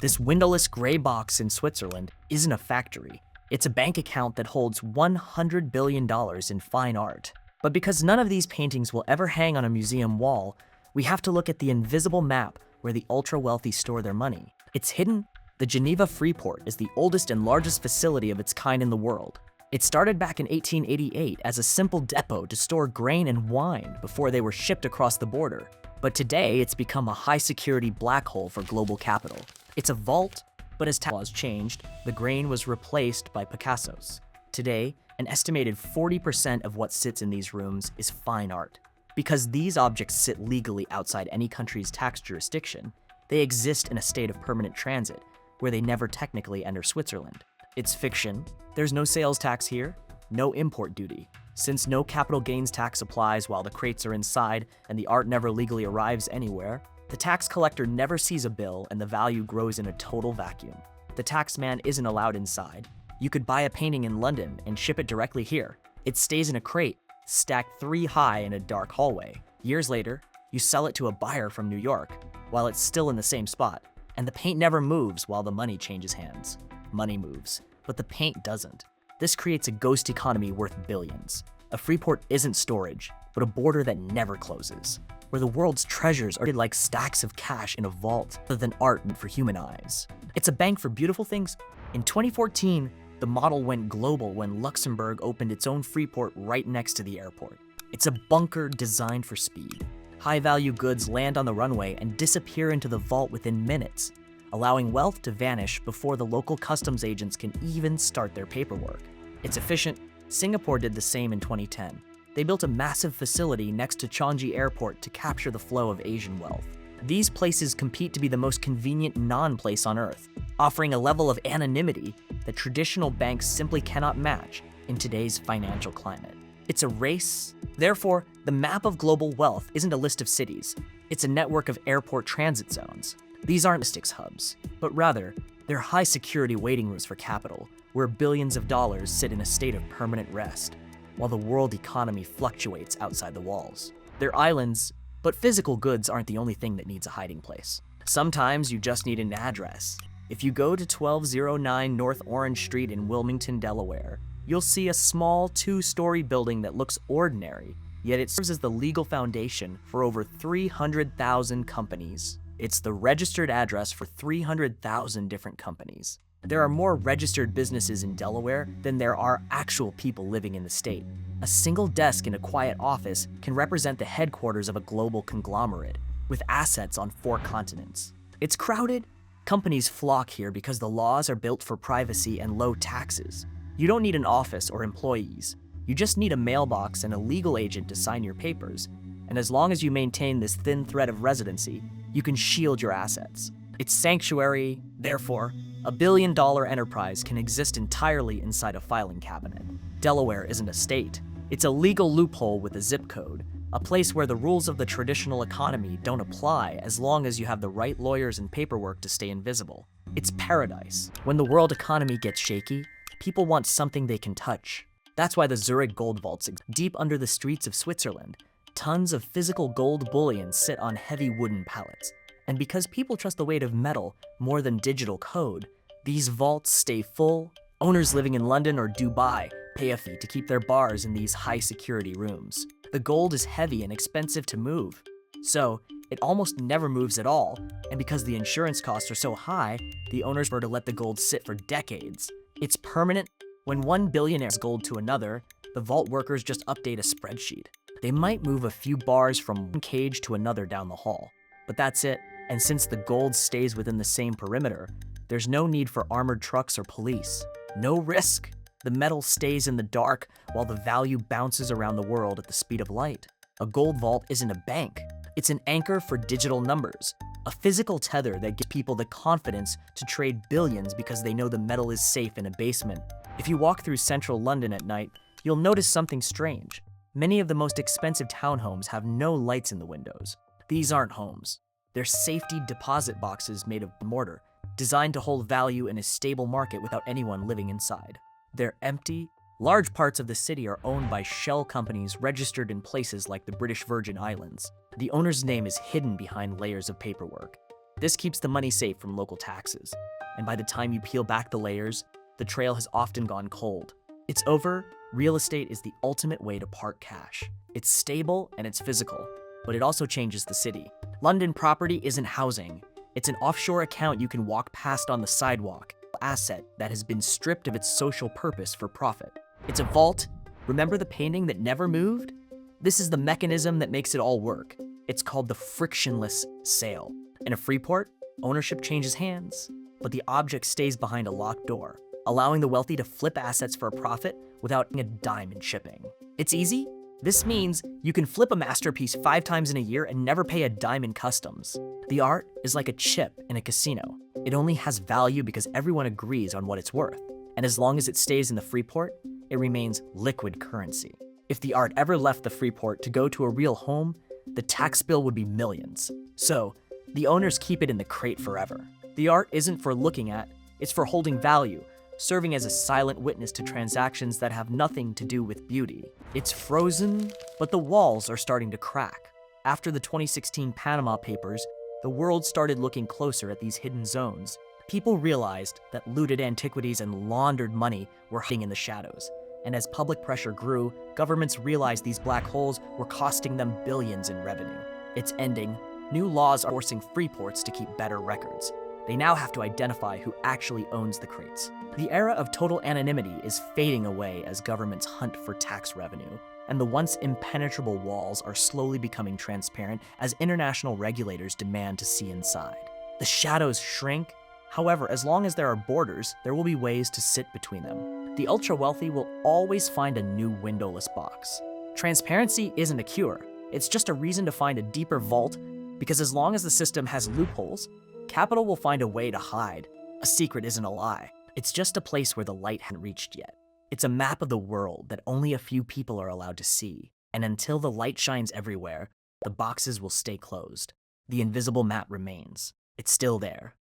This windowless gray box in Switzerland isn't a factory. It's a bank account that holds $100 billion in fine art. But because none of these paintings will ever hang on a museum wall, we have to look at the invisible map where the ultra-wealthy store their money. It's hidden. The Geneva Freeport is the oldest and largest facility of its kind in the world. It started back in 1888 as a simple depot to store grain and wine before they were shipped across the border. But today, it's become a high-security black hole for global capital. It's a vault, but as tax laws changed, the grain was replaced by Picassos. Today, an estimated 40% of what sits in these rooms is fine art. Because these objects sit legally outside any country's tax jurisdiction, they exist in a state of permanent transit, where they never technically enter Switzerland. It's fiction. There's no sales tax here, no import duty. Since no capital gains tax applies while the crates are inside and the art never legally arrives anywhere, the tax collector never sees a bill and the value grows in a total vacuum. The tax man isn't allowed inside. You could buy a painting in London and ship it directly here. It stays in a crate, stacked 3 high in a dark hallway. Years later, you sell it to a buyer from New York while it's still in the same spot. And the paint never moves while the money changes hands. Money moves, but the paint doesn't. This creates a ghost economy worth billions. A Freeport isn't storage, but a border that never closes, where the world's treasures are like stacks of cash in a vault rather than art meant for human eyes. It's a bank for beautiful things. In 2014, the model went global when Luxembourg opened its own Freeport right next to the airport. It's a bunker designed for speed. High-value goods land on the runway and disappear into the vault within minutes, allowing wealth to vanish before the local customs agents can even start their paperwork. It's efficient. Singapore did the same in 2010. They built a massive facility next to Changi Airport to capture the flow of Asian wealth. These places compete to be the most convenient non-place on Earth, offering a level of anonymity that traditional banks simply cannot match in today's financial climate. It's a race. Therefore, the map of global wealth isn't a list of cities. It's a network of airport transit zones. These aren't logistics hubs, but rather, they're high-security waiting rooms for capital, where billions of dollars sit in a state of permanent rest, while the world economy fluctuates outside the walls. They're islands, but physical goods aren't the only thing that needs a hiding place. Sometimes you just need an address. If you go to 1209 North Orange Street in Wilmington, Delaware, you'll see a small 2-story building that looks ordinary, yet it serves as the legal foundation for over 300,000 companies. It's the registered address for 300,000 different companies. There are more registered businesses in Delaware than there are actual people living in the state. A single desk in a quiet office can represent the headquarters of a global conglomerate, with assets on 4 continents. It's crowded. Companies flock here because the laws are built for privacy and low taxes. You don't need an office or employees. You just need a mailbox and a legal agent to sign your papers. And as long as you maintain this thin thread of residency, you can shield your assets. It's sanctuary. Therefore, a billion-dollar enterprise can exist entirely inside a filing cabinet. Delaware isn't a state. It's a legal loophole with a zip code, a place where the rules of the traditional economy don't apply as long as you have the right lawyers and paperwork to stay invisible. It's paradise. When the world economy gets shaky, people want something they can touch. That's why the Zurich gold vaults exist. Deep under the streets of Switzerland, tons of physical gold bullion sit on heavy wooden pallets. And because people trust the weight of metal more than digital code, these vaults stay full. Owners living in London or Dubai pay a fee to keep their bars in these high-security rooms. The gold is heavy and expensive to move, so it almost never moves at all, and because the insurance costs are so high, the owners prefer to let the gold sit for decades. It's permanent. When one billionaire sells gold to another, the vault workers just update a spreadsheet. They might move a few bars from one cage to another down the hall, but that's it. And since the gold stays within the same perimeter, there's no need for armored trucks or police. No risk. The metal stays in the dark while the value bounces around the world at the speed of light. A gold vault isn't a bank. It's an anchor for digital numbers, a physical tether that gives people the confidence to trade billions because they know the metal is safe in a basement. If you walk through central London at night, you'll notice something strange. Many of the most expensive townhomes have no lights in the windows. These aren't homes. They're safety deposit boxes made of mortar, designed to hold value in a stable market without anyone living inside. They're empty. Large parts of the city are owned by shell companies registered in places like the British Virgin Islands. The owner's name is hidden behind layers of paperwork. This keeps the money safe from local taxes, and by the time you peel back the layers, the trail has often gone cold. It's over. Real estate is the ultimate way to park cash. It's stable and it's physical, but it also changes the city. London property isn't housing. It's an offshore account you can walk past on the sidewalk, an asset that has been stripped of its social purpose for profit. It's a vault. Remember the painting that never moved? This is the mechanism that makes it all work. It's called the Frictionless Sale. In a Freeport, ownership changes hands, but the object stays behind a locked door, allowing the wealthy to flip assets for a profit without a dime in shipping. It's easy. This means you can flip a masterpiece 5 times in a year and never pay a dime in customs. The art is like a chip in a casino. It only has value because everyone agrees on what it's worth. And as long as it stays in the Freeport, it remains liquid currency. If the art ever left the Freeport to go to a real home, the tax bill would be millions. So, the owners keep it in the crate forever. The art isn't for looking at, it's for holding value, serving as a silent witness to transactions that have nothing to do with beauty. It's frozen, but the walls are starting to crack. After the 2016 Panama Papers, the world started looking closer at these hidden zones. People realized that looted antiquities and laundered money were hiding in the shadows. And as public pressure grew, governments realized these black holes were costing them billions in revenue. It's ending. New laws are forcing freeports to keep better records. They now have to identify who actually owns the crates. The era of total anonymity is fading away as governments hunt for tax revenue, and the once impenetrable walls are slowly becoming transparent as international regulators demand to see inside. The shadows shrink. However, as long as there are borders, there will be ways to sit between them. The ultra-wealthy will always find a new windowless box. Transparency isn't a cure. It's just a reason to find a deeper vault, because as long as the system has loopholes, capital will find a way to hide. A secret isn't a lie. It's just a place where the light hadn't reached yet. It's a map of the world that only a few people are allowed to see. And until the light shines everywhere, the boxes will stay closed. The invisible map remains. It's still there,